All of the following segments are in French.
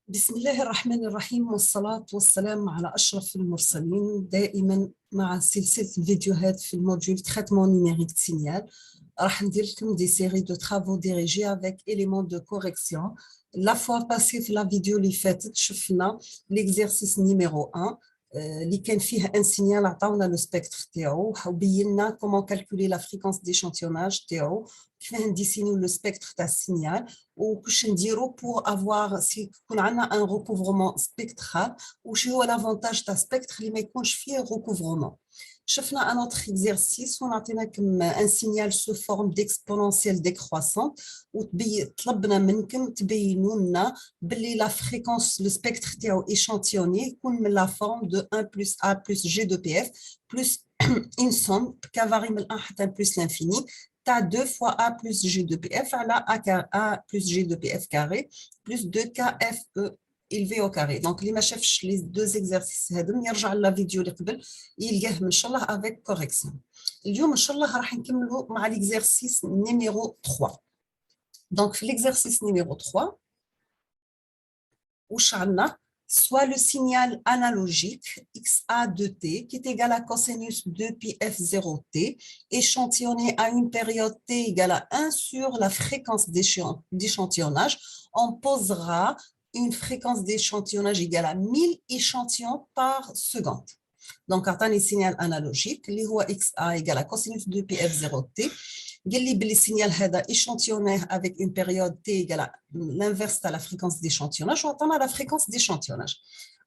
بسم الله الرحمن الرحيم والصلاة والسلام على أشرف المرسلين دائما مع سلسلة الفيديوهات في الموديول traitement numérique de signal. راح ندير لكم des séries de travaux dirigés avec éléments de correction. La fois passée في la vidéo اللي فاتت شفنا l'exercice numéro 1 اللي كان فيه un signal عطاونا لو سبيكتر تاعو وبينا comment calculer la fréquence d'échantillonnage تاعو كيفاه نديسينيو لو سبيكتر تاع السينيال وكاش نديرو pour avoir si يكون عندنا un recouvrement spectral وش هو l'avantage تاع سبيكتر اللي ما يكونش فيه recouvrement. شفنا un autre exercice ونعطيناكم un signal sous forme d'exponentielle décroissante وطلبنا منكم تبينوا لنا باللي la fréquence le spectre تاعو échantillonné يكون من la forme de 1 plus A plus G de PF plus une somme qui varie من 1 حتى plus l'infini. Tu as 2 fois A plus G de PF à la A plus G de PF carré plus 2KFE élevé au carré. Donc, les machefs, les deux exercices, يرجع la vidéo اللي قبل يلقاه إن شاء الله avec correction. اليوم إن شاء الله راح نكملوا مع l'exercice numéro 3. Donc, في l'exercice numéro 3, وش عندنا soit le signal analogique XA de t qui est égal à cosinus de πf0t échantillonné à une période t égale à 1 sur la fréquence d'échantillonnage, on posera une fréquence d'échantillonnage égale à 1000 échantillons par seconde. Donc, on a un signal analogique, اللي هو XA égale à cosinus de πf0t. قال لي باللي السينيال هذا échantillonné avec une période t égale à l'inverse de la fréquence d'échantillonnage وعطانا la fréquence d'échantillonnage.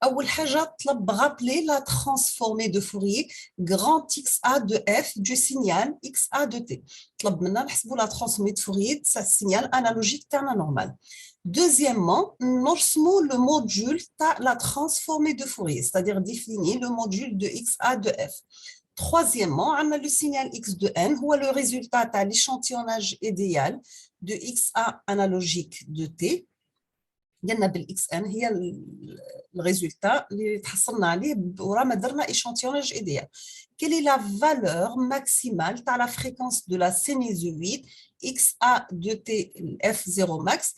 أول حاجة طلب rappeler la transformée de Fourier grand XA de f du signal XA de t. طلب منا نحسبوا la transformée de Fourier de ce signal analogique تاعنا normal. Deuxièmement, نرسموا le module تاع la transformée de Fourier, c'est-à-dire définir le module de XA de f. Troisièmement, on a le signal x de n, ou le résultat de l'échantillonnage idéal de xa analogique de t. قلنا بالxn هي le résultat اللي تحصلنا عليه ورا درنا échantillonnage idéal. Quelle est la valeur maximale de la fréquence de la sinusoïde xa de t f0 max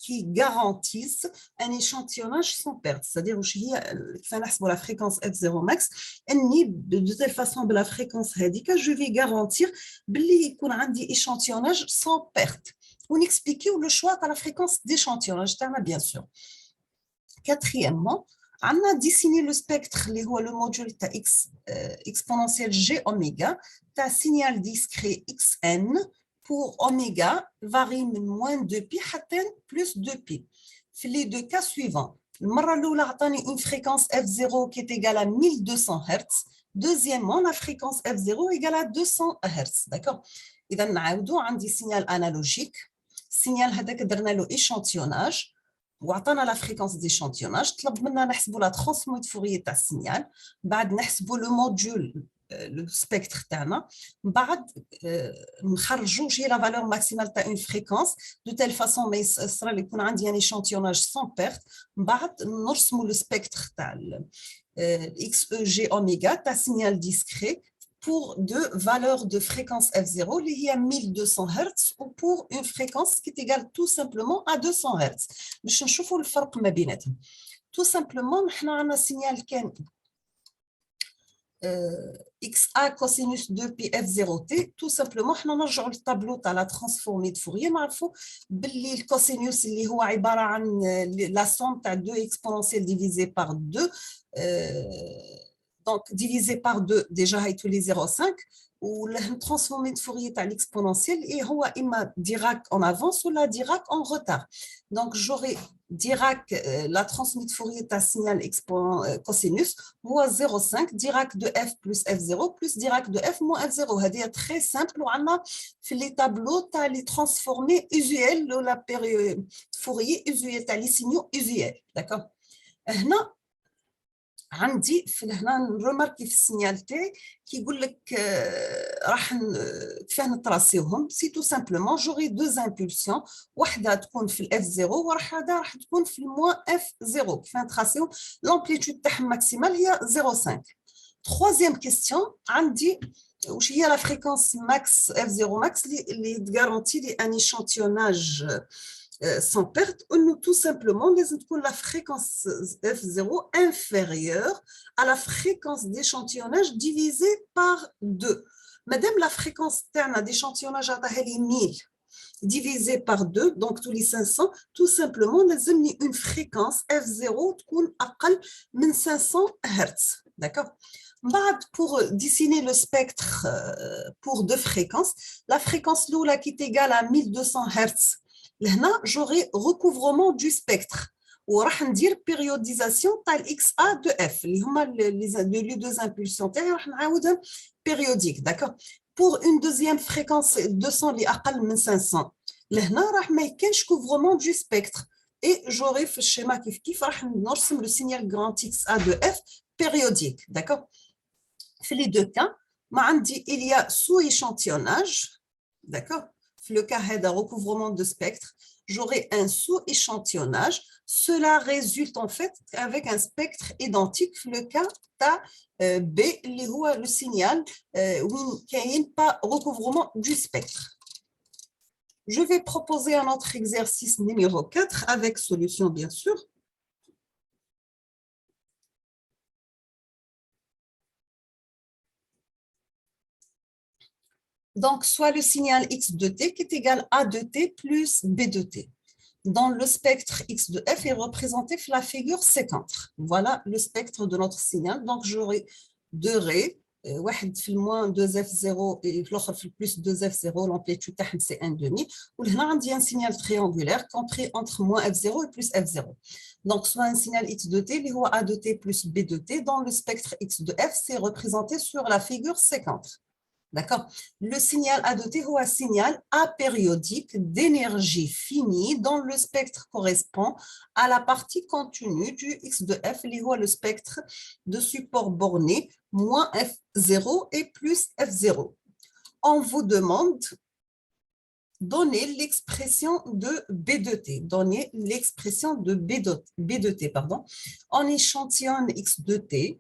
qui garantissent un échantillonnage sans perte. C'est-à-dire que la fréquence f0 max, de telle façon, la fréquence radica, je vais garantir qu'il y a un échantillonnage sans perte. On explique le choix de la fréquence d'échantillonnage, bien sûr. Quatrièmement, on a dessiné le spectre, le module x exponentielle g oméga, tu as signal discret xn, pour oméga varie de moins 2pi à plus 2pi. Dans les deux cas suivants, une fréquence f0 qui est égale à 1200 Hz. Deuxièmement, la fréquence f0 égale à 200 Hz. D'accord? إذا نعاودوا عندي signal analogique. Signal هذاك درنا له échantillonnage وعطانا la fréquence d'échantillonnage. طلب منا نحسبوا la transformée de Fourier تاع السينيال. بعد نحسبوا le module le spectre تاعنا بعد نخرجوا شي la valeur maximale تاع une fréquence de telle façon ما يصرى لي يكون عندي un échantillonnage sans perte بعد نرسموا le spectre تاع XEG oméga تاع signal discret pour deux valeurs de fréquence f0 اللي هي 1200 Hz ou pour une fréquence qui est égale tout simplement à 200 Hz. باش نشوفوا الفرق ما بيناتهم. Tout simplement نحنا عندنا signal كان XA cosinus de πf0t, tout simplement, on نرجعوا للطابلو تاع la transformée de Fourier نعرفوا باللي الكوسينوس اللي هو عبارة عن la somme تاع 2 exponentielle divisée par 2 donc divisé par 2 déjà هي تولي 0.5 والtransformée de Fourier تاع l'exponentielle et هو إما Dirac en avance ou la Dirac en retard. Donc j'aurai Dirac la transformée de Fourier تاع signal cosinus هو 0.5 Dirac de f plus f0 plus Dirac de f moins f0. هذه très simple وعندنا في les tableaux تاع les transformées usuelles ou la période Fourier usuelle تاع les signaux usuels. D'accord? هنا عندي في هنا نرماركي في السينيال تاعي كيقول لك راح كيفاه نتراسيوهم سي تو سامبلومون جوري دو امبولسيون واحده تكون في الاف 0 وواحده راح تكون في الموان اف 0 كيفاه نتراسيو لامبليتود تاعهم ماكسيمال هي 0.5. troisième كيستيون عندي واش هي لا فريكونس ماكس اف 0 ماكس اللي تغارونتي لي ان échantillonnage sans perte, ou tout simplement la fréquence F0 inférieure à la fréquence d'échantillonnage divisée par 2. Madame, la fréquence d'échantillonnage à 1000 divisé par 2, donc tous les 500, tout simplement, nous avons une fréquence F0 qui est moins de 500 Hz. D'accord? Pour dessiner le spectre pour deux fréquences, la fréquence Lula qui est égale à 1200 Hz, là, j'aurai recouvrement du spectre. On va dire périodisation tal XA de F. Les deux impulsions périodiques. D'accord? Pour une deuxième fréquence 200 li aqal min 500 لهنا راح ما يكونش couvrement du spectre et j'aurai في الشيما كيف راح نرسم le signal grand XA de F périodique. D'accord? Dans les deux cas, il y a sous-échantillonnage. D'accord? Dans le cas de recouvrement de spectre, j'aurai un sous-échantillonnage. Cela résulte en fait avec un spectre identique. Dans le cas de B, le signal où il n'y a pas recouvrement du spectre. Je vais proposer un autre exercice numéro 4 avec solution bien sûr. Donc, soit le signal X de T qui est égal à de T plus B de T. Dans le spectre X de F est représenté par la figure séquente. Voilà le spectre de notre signal. Donc, j'aurai deux raies, واحد في moins 2F0 et l'autre في plus 2F0, l'amplitude c'est 1,5. Ou là, on a un signal triangulaire compris entre moins F0 et plus F0. Donc, soit un signal X de T, A de T plus B de T, dans le spectre X de F, c'est représenté sur la figure séquente. D'accord? Le signal A de T est un signal apériodique d'énergie finie dont le spectre correspond à la partie continue du X de F, le spectre de support borné, moins F0 et plus F0. On vous demande donner l'expression de B de T, donner l'expression de B de T, pardon. On échantillonne X de T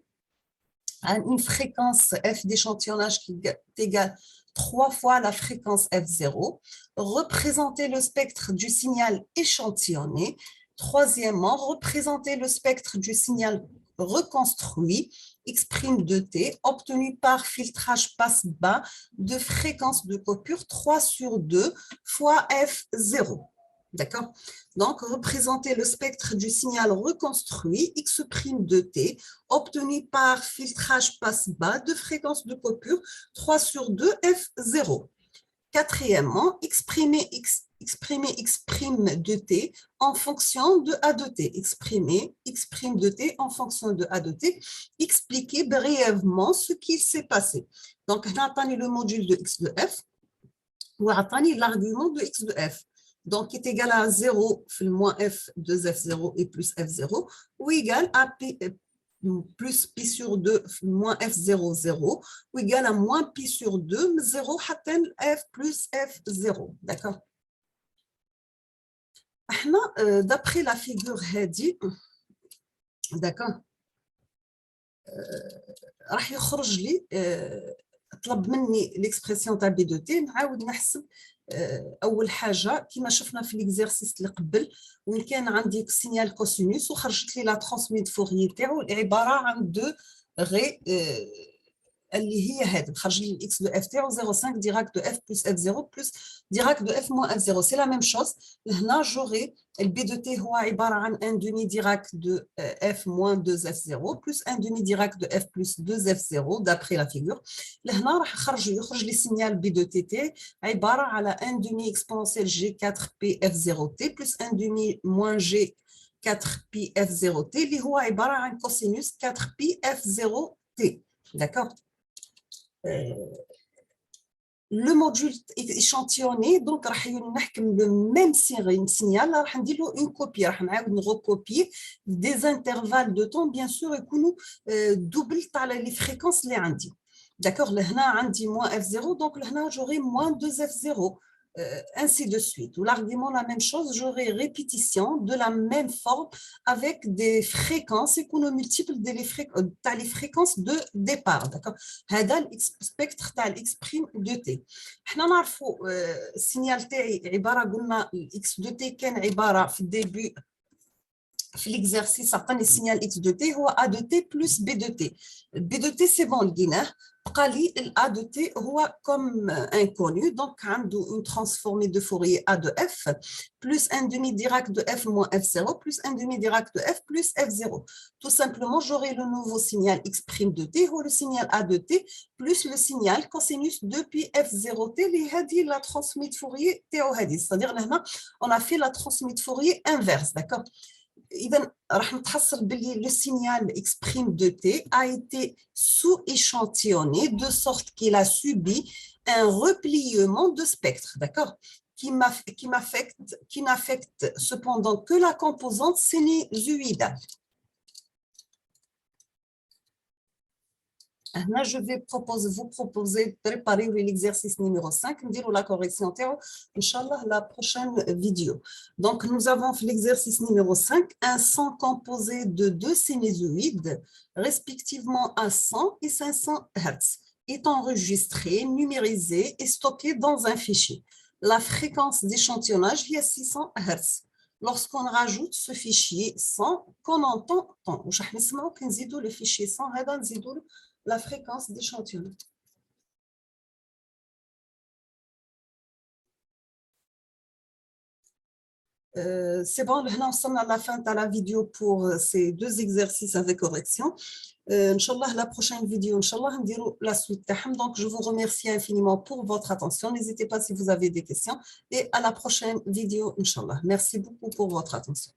à une fréquence F d'échantillonnage qui est égale 3 fois la fréquence F0, représenter le spectre du signal échantillonné. Troisièmement, représenter le spectre du signal reconstruit, X' de T, obtenu par filtrage passe-bas de fréquence de coupure 3 sur 2 fois F0. D'accord? Donc, représenter le spectre du signal reconstruit X' de T, obtenu par filtrage passe-bas de fréquence de coupure 3 sur 2 F0. Quatrièmement, exprimer X' de T en fonction de A de T. Exprimer X' de T en fonction de A de T. Expliquer brièvement ce qui s'est passé. Donc, on a le module de X de F ou on a l'argument de X de F. Donc, qui est égal à 0, moins F, 2F0 et plus F0, ou égal à P, plus pi sur 2, moins F0, 0, ou égal à moins pi sur 2, 0, F plus F0. D'accord? D'après la figure Hadi, d'accord, راح يخرج لي طلب مني l'expression تاع بي دو تي نعاود نحسب اول حاجه كما شفنا في ليكزيرسيس اللي قبل وين كان عندي سينيال كوسينوس وخرجت لي لا ترانسميت فوريي تاعو عباره عن دو غي اللي هي هذه خرج لي الاكس دو اف تاعو 0.5 ديراك دو اف بلس اف 0 بلس ديراك دو اف موان اف 0 سي لا ميم شوز. هنا جوغي البي دو تي هو عباره عن 1 دومي ديراك دو اف موان 2 اف 0 بلس 1 دومي ديراك دو اف بلس 2 اف 0 دابري لا فيغور. لهنا راح يخرج لي سينيال بي دو تي تي عباره على 1 دومي اكسبونسيال جي 4 بي اف 0 تي بلس 1 دومي موان جي 4 بي اف 0 تي اللي هو عباره عن كوسينوس 4 بي اف 0 تي. D'accord? Le module échantillonné, donc, le même signal, une copie, une recopie des intervalles de temps, bien sûr, et nous double les fréquences. D'accord? Là, on a moins F0, donc là, j'aurai moins 2F0. ainsi de suite. Ou l'argument, la même chose, j'aurai répétition de la même forme avec des fréquences et qu'on multiple les fréquences de départ. D'accord. هذا السبيكتر تاع الاكسبريم دو تي. حنا نعرفوا السينيال تاعي عباره قلنا الاكس دو تي كان عباره في الديبي في l'exercice عطاني السينيال اكس دو تي هو ا دو تي بلس بي دو تي. بي دو تي سي بون لقيناه. بقى لي ا دو تي هو كوم انكونو دونك عنده اون ترانسفورمي دو فوريي ا دو اف بلس ان دemi ديراك دو اف موان اف 0 بلس ان demi ديراك دو اف بلس اف 0. Tout simplement, j'aurai le nouveau signal x' de t ou le signal a de t plus le signal cosinus depuis f0t اللي هذه la transmite Fourier تاعو هذه. C'est-à-dire là, on a fait la transmite Fourier inverse, d'accord. إذا راح نتحصل باللي le signal x' de t a été sous-échantillonné de sorte qu'il a subi un repliement de spectre, d'accord, qui n'affecte cependant que la composante sinusoïdale. Là, je vais vous proposer de préparer l'exercice numéro 5, dire la correction, Inch'Allah, la prochaine vidéo. Donc, nous avons fait l'exercice numéro 5, un son composé de deux sinusoïdes, respectivement à 100 et 500 Hz, est enregistré, numérisé et stocké dans un fichier. La fréquence d'échantillonnage est à 600 Hz. Lorsqu'on rajoute ce fichier 100, qu'on entend, le fichier 100, la fréquence d'échantillonnage. C'est bon, on sommes à la fin de la vidéo pour ces deux exercices avec correction. Inch'Allah, la prochaine vidéo, Inch'Allah, on dira la suite. Donc, je vous remercie infiniment pour votre attention. N'hésitez pas si vous avez des questions. Et à la prochaine vidéo, Inch'Allah. Merci beaucoup pour votre attention.